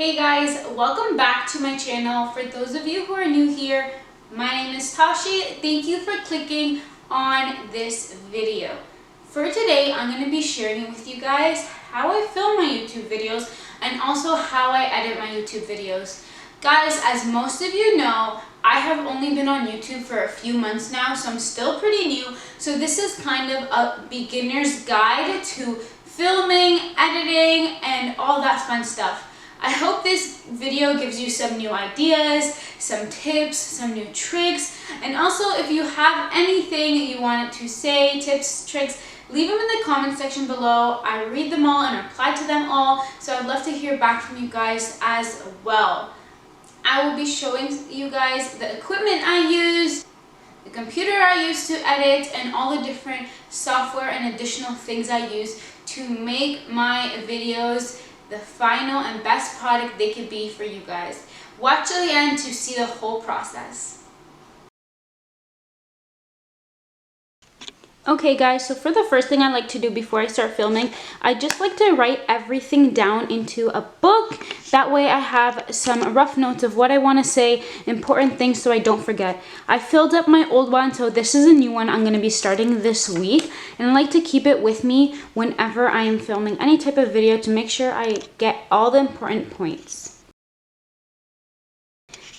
Hey guys, welcome back to my channel. For those of you who are new here, my name is Tashi. Thank you for clicking on this video. For today, I'm going to be sharing with you guys how I film my YouTube videos and also how I edit my YouTube videos. Guys, as most of you know, I have only been on YouTube for a few months now, so I'm still pretty new. So this is kind of a beginner's guide to filming, editing, and all that fun stuff. I hope this video gives you some new ideas, some tips, some new tricks, and also if you have anything you wanted to say, tips, tricks, leave them in the comment section below. I read them all and reply to them all, so I'd love to hear back from you guys as well. I will be showing you guys the equipment I use, the computer I use to edit, and all the different software and additional things I use to make my videos the final and best product they could be for you guys. Watch till the end to see the whole process. Okay guys, so for the first thing I like to do before I start filming, I just like to write everything down into a book. That way I have some rough notes of what I want to say, important things so I don't forget. I filled up my old one, so this is a new one I'm going to be starting this week. And I like to keep it with me whenever I am filming any type of video to make sure I get all the important points.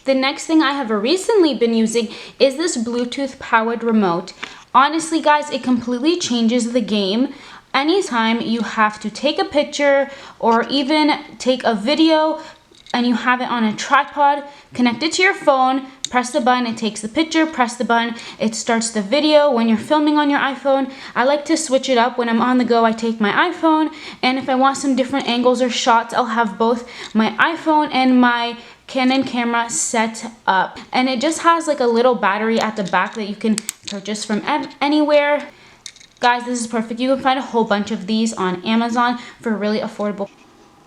The next thing I have recently been using is this Bluetooth powered remote. Honestly guys, it completely changes the game. Anytime you have to take a picture or even take a video and you have it on a tripod, connect it to your phone, press the button, it takes the picture, press the button, it starts the video. When you're filming on your iPhone, I like to switch it up. When I'm on the go, I take my iPhone, and if I want some different angles or shots, I'll have both my iPhone and my Canon camera set up. And it just has like a little battery at the back that you can purchase from anywhere. Guys, this is perfect. You can find a whole bunch of these on Amazon for really affordable.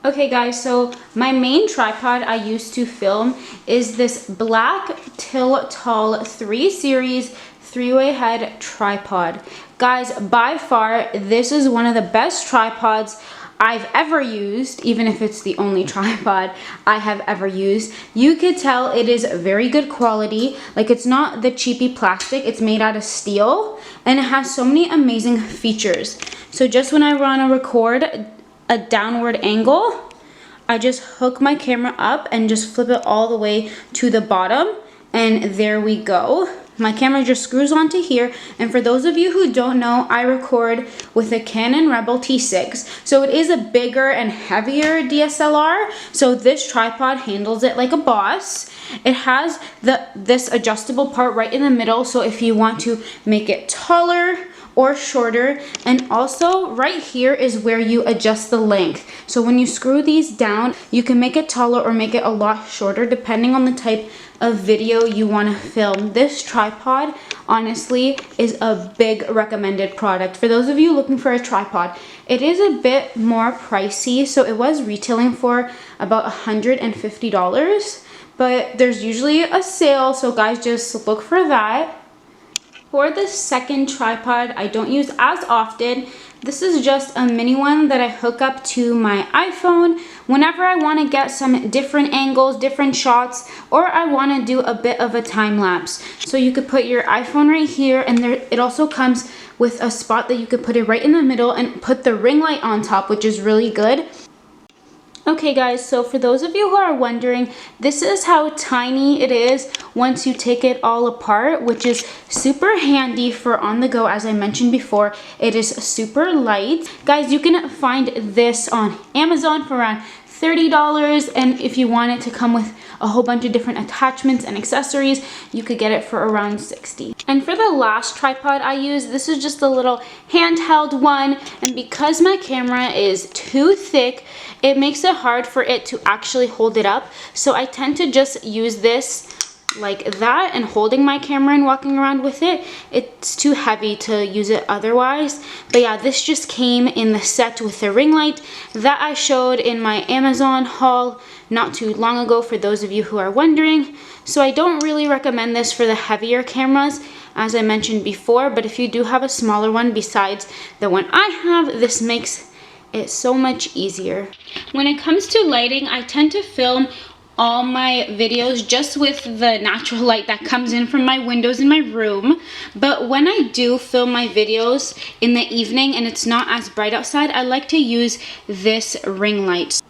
Okay guys, so my main tripod I use to film is this black Tiltal 3 Series 3-way head tripod. Guys, by far, this is one of the best tripods I've ever used, even if it's the only tripod I have ever used. You could tell it is very good quality. Like, it's not the cheapy plastic, it's made out of steel, and it has so many amazing features. So just when I want to record a downward angle, I just hook my camera up and just flip it all the way to the bottom, and there we go. My camera just screws onto here, and for those of you who don't know, I record with a Canon Rebel T6, so it is a bigger and heavier DSLR, so this tripod handles it like a boss. It has this adjustable part right in the middle, so if you want to make it taller or shorter, and also right here is where you adjust the length. So when you screw these down, you can make it taller or make it a lot shorter depending on the type of video you want to film. This tripod honestly is a big recommended product for those of you looking for a tripod. It is a bit more pricey, so it was retailing for about $150, but there's usually a sale, so guys, just look for that. For the second tripod, I don't use as often. This is just a mini one that I hook up to my iPhone whenever I want to get some different angles, different shots, or I want to do a bit of a time lapse. So you could put your iPhone right here, and it also comes with a spot that you could put it right in the middle and put the ring light on top, which is really good. Okay guys, so for those of you who are wondering, this is how tiny it is once you take it all apart, which is super handy for on the go. As I mentioned before, it is super light. Guys, you can find this on Amazon for around $30, and if you want it to come with a whole bunch of different attachments and accessories, you could get it for around $60. And for the last tripod I use, this is just a little handheld one, and because my camera is too thick, it makes it hard for it to actually hold it up. So I tend to just use this like that and holding my camera and walking around with it. It's too heavy to use it otherwise. But yeah, this just came in the set with the ring light that I showed in my Amazon haul not too long ago, for those of you who are wondering. So I don't really recommend this for the heavier cameras, as I mentioned before, but if you do have a smaller one besides the one I have, this makes it so much easier. When it comes to lighting, I tend to film all my videos just with the natural light that comes in from my windows in my room. But when I do film my videos in the evening and it's not as bright outside, I like to use this ring light.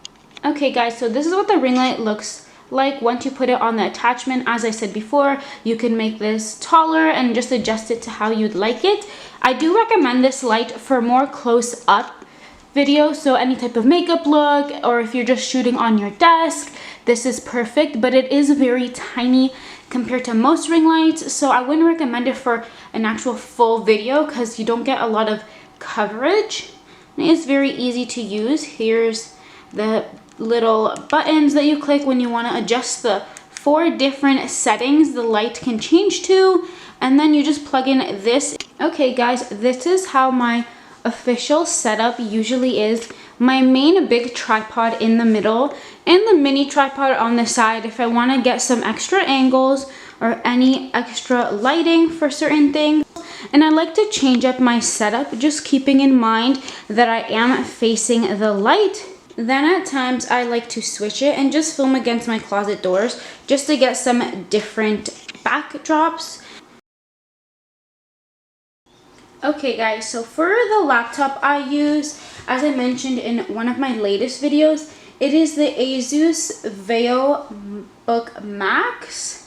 Okay guys, so this is what the ring light looks like once you put it on the attachment. As I said before, you can make this taller and just adjust it to how you'd like it. I do recommend this light for more close-up videos, so any type of makeup look, or if you're just shooting on your desk, this is perfect. But it is very tiny compared to most ring lights, so I wouldn't recommend it for an actual full video because you don't get a lot of coverage. And it is very easy to use. Here's the little buttons that you click when you want to adjust the 4 different settings the light can change to, and then you just plug in this. Okay guys, this is how my official setup usually is. My main big tripod in the middle and the mini tripod on the side if I want to get some extra angles or any extra lighting for certain things. And I like to change up my setup, just keeping in mind that I am facing the light. Then at times I like to switch it and just film against my closet doors just to get some different backdrops. Okay guys, so for the laptop I use, as I mentioned in one of my latest videos, it is the Asus VeoBook Max.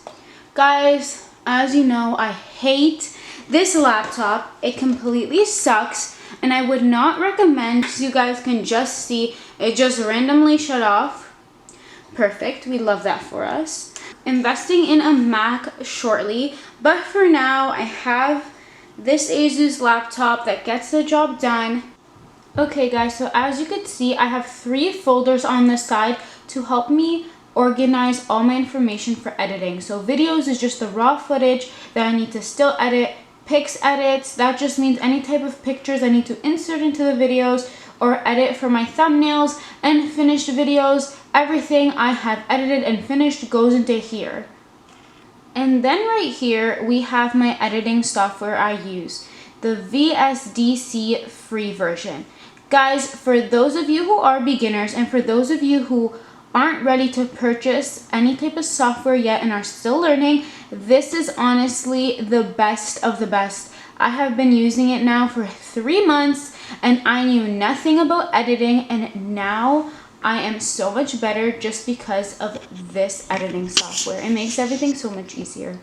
Guys, as you know, I hate this laptop. It completely sucks, and I would not recommend, because you guys can just see it just randomly shut off. Perfect, we love that for us. Investing in a Mac shortly, but for now I have this Asus laptop that gets the job done. Okay guys, so as you can see, I have 3 folders on the side to help me organize all my information for editing. So videos is just the raw footage that I need to still edit. Pics edits, that just means any type of pictures I need to insert into the videos or edit for my thumbnails. And finished videos, everything I have edited and finished goes into here. And then right here we have my editing software I use, the VSDC free version. Guys, for those of you who are beginners and for those of you who aren't ready to purchase any type of software yet and are still learning, this is honestly the best of the best. I have been using it now for 3 months and I knew nothing about editing, and now I am so much better just because of this editing software. It makes everything so much easier.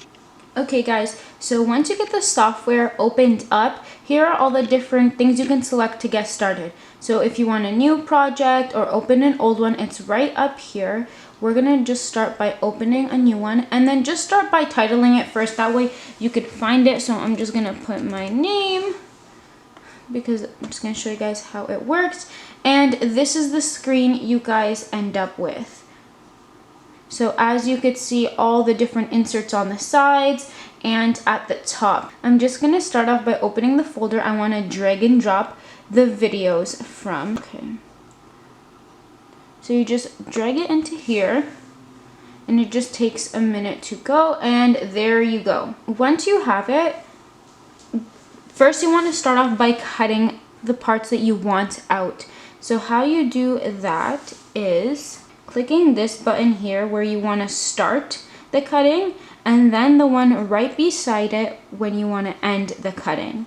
Okay guys, so once you get the software opened up, here are all the different things you can select to get started. So if you want a new project or open an old one, it's right up here. We're gonna just start by opening a new one, and then just start by titling it first. That way you could find it. So I'm just gonna put my name, because I'm just gonna show you guys how it works. And this is the screen you guys end up with. So as you could see, all the different inserts on the sides and at the top. I'm just gonna start off by opening the folder I wanna drag and drop the videos from. Okay. So you just drag it into here, and it just takes a minute to go, and there you go. Once you have it, first you wanna start off by cutting the parts that you want out. So how you do that is clicking this button here where you want to start the cutting, and then the one right beside it when you want to end the cutting.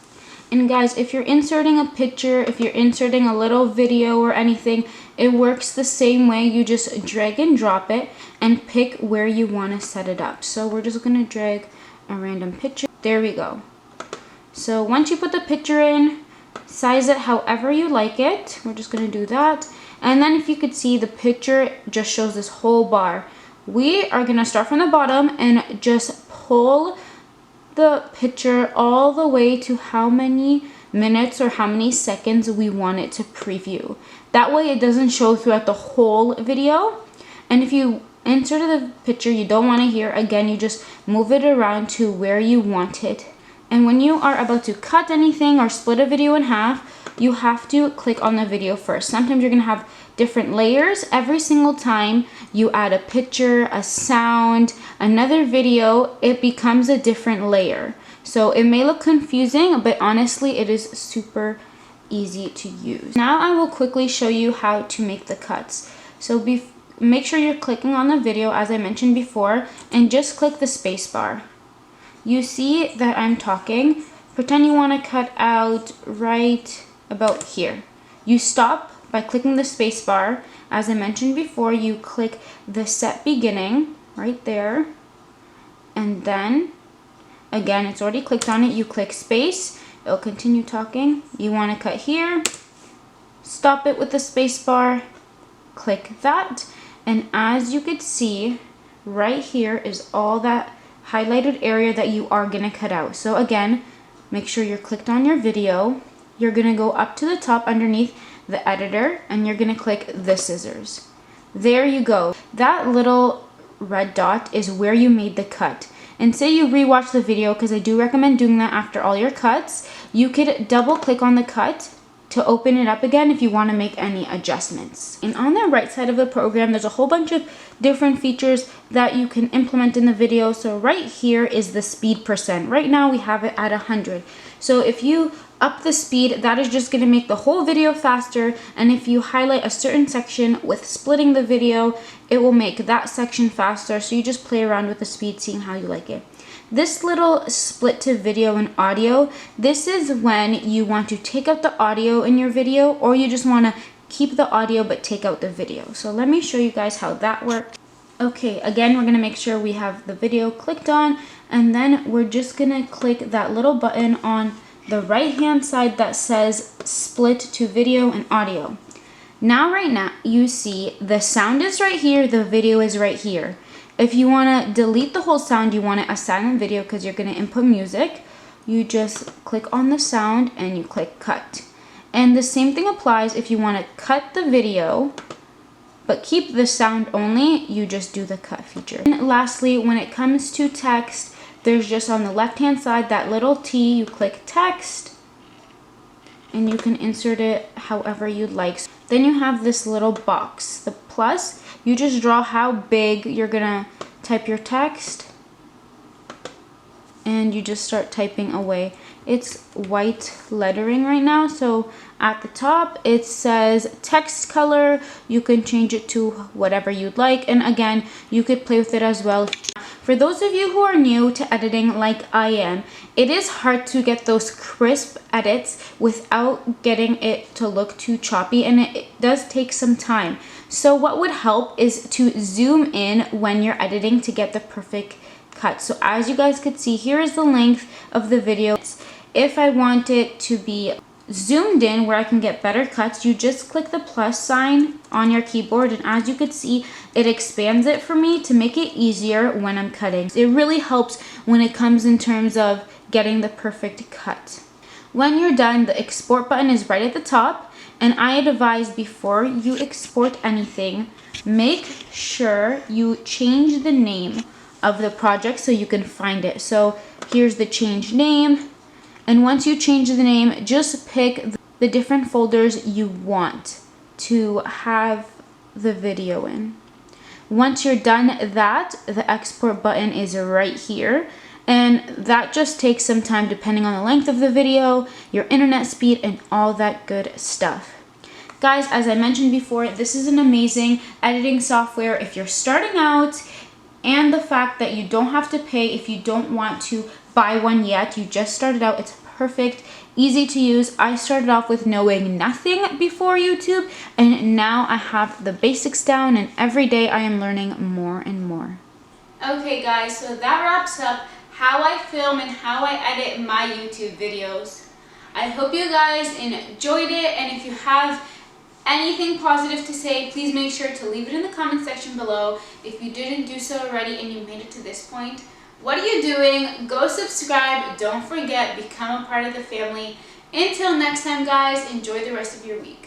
And guys, if you're inserting a picture, if you're inserting a little video or anything, it works the same way. You just drag and drop it and pick where you want to set it up. So we're just going to drag a random picture. There we go. So once you put the picture in, size it however you like it. We're just going to do that. And then if you could see, the picture just shows this whole bar. We are going to start from the bottom and just pull the picture all the way to how many minutes or how many seconds we want it to preview. That way it doesn't show throughout the whole video. And if you inserted the picture you don't want to hear, again, you just move it around to where you want it. And when you are about to cut anything or split a video in half, you have to click on the video first. Sometimes you're going to have different layers. Every single time you add a picture, a sound, another video, it becomes a different layer. So it may look confusing, but honestly, it is super easy to use. Now I will quickly show you how to make the cuts. So make sure you're clicking on the video as I mentioned before, and just click the space bar. You see that I'm talking. Pretend you want to cut out right about here. You stop by clicking the space bar. As I mentioned before, you click the set beginning right there, and then again, it's already clicked on it. You click space, it'll continue talking. You want to cut here, stop it with the space bar, click that, and as you could see, right here is all that highlighted area that you are going to cut out. So again, make sure you're clicked on your video. You're going to go up to the top underneath the editor, and you're going to click the scissors. There you go. That little red dot is where you made the cut. And say you rewatch the video, because I do recommend doing that after all your cuts, you could double click on the cut to open it up again if you want to make any adjustments. And on the right side of the program, there's a whole bunch of different features that you can implement in the video. So right here is the speed percent. Right now we have it at 100. So if you up the speed, that is just going to make the whole video faster. And if you highlight a certain section with splitting the video, it will make that section faster. So you just play around with the speed, seeing how you like it. This little split to video and audio, this is when you want to take out the audio in your video, or you just want to keep the audio but take out the video. So let me show you guys how that works. Okay, again, we're going to make sure we have the video clicked on, and then we're just going to click that little button on the right hand side that says split to video and audio. Right now you see the sound is right here, the video is right here. If you want to delete the whole sound, you want it a silent video because you're going to input music, you just click on the sound and you click cut. And the same thing applies if you want to cut the video but keep the sound only, you just do the cut feature. And lastly, when it comes to text, there's just on the left hand side that little T, you click text and you can insert it however you'd like. Then you have this little box, the plus. You just draw how big you're gonna type your text and you just start typing away. It's white lettering right now, so at the top it says text color. You can change it to whatever you'd like, and again, you could play with it as well. For those of you who are new to editing like I am, it is hard to get those crisp edits without getting it to look too choppy, and it does take some time. So what would help is to zoom in when you're editing to get the perfect cut. So as you guys could see, here is the length of the video. If I want it to be zoomed in where I can get better cuts, you just click the plus sign on your keyboard, and as you could see, it expands it for me to make it easier when I'm cutting. It really helps when it comes in terms of getting the perfect cut. When you're done, the export button is right at the top, and I advise before you export anything, make sure you change the name of the project so you can find it. So here's the change name, and once you change the name, just pick the different folders you want to have the video in. Once you're done that, the export button is right here, and that just takes some time depending on the length of the video, your internet speed, and all that good stuff. Guys, as I mentioned before, this is an amazing editing software if you're starting out, and the fact that you don't have to pay if you don't want to buy one yet. You just started out. It's perfect, easy to use. I started off with knowing nothing before YouTube, and now I have the basics down, and every day I am learning more and more. Okay guys, so that wraps up how I film and how I edit my YouTube videos. I hope you guys enjoyed it, and if you have anything positive to say, please make sure to leave it in the comment section below. If you didn't do so already and you made it to this point, what are you doing? Go subscribe. Don't forget, become a part of the family. Until next time, guys, enjoy the rest of your week.